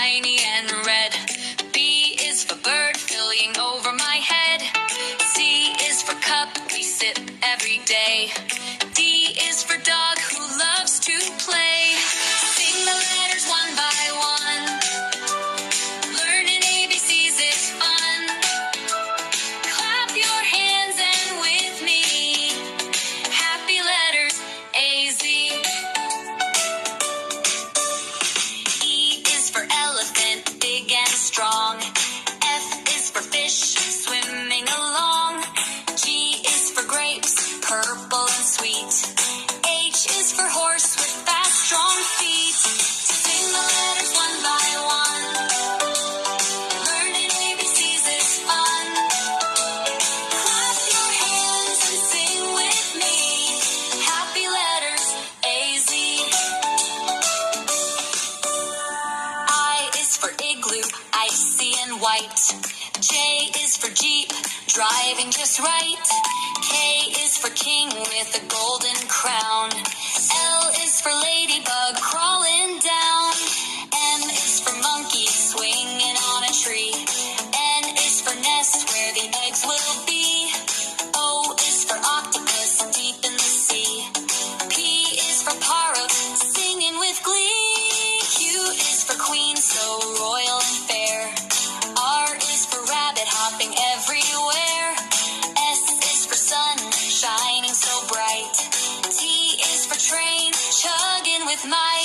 shiny and red. B is for bird, filling over my head. C is for cup, we sip every day. D is for dog, who loves to play. Sing the letters one by one. Learning ABCs is fun. Clap your hands and with me. Happy letters, A-Z. E is for elephant, big and strong. F is for fish, swimming along. G is for grapes, purple and sweet. H is for horse with fast, strong feet. Sing the letters one by one. Learning ABCs is fun. Clap your hands and sing with me. Happy letters, A-Z. I is for igloo, icy and white. J is for Jeep, driving just right. K is for king with a golden crown. L is for ladybug, crawling down. M is for monkey, swinging on a tree. N is for nest, where the eggs will be. O is for octopus, deep in the sea. P is for parrot, singing with glee. Q is for queen, so royal and fair. R is for rabbit, hopping everywhere. S is for sun, shining so bright. T is for train, chugging with my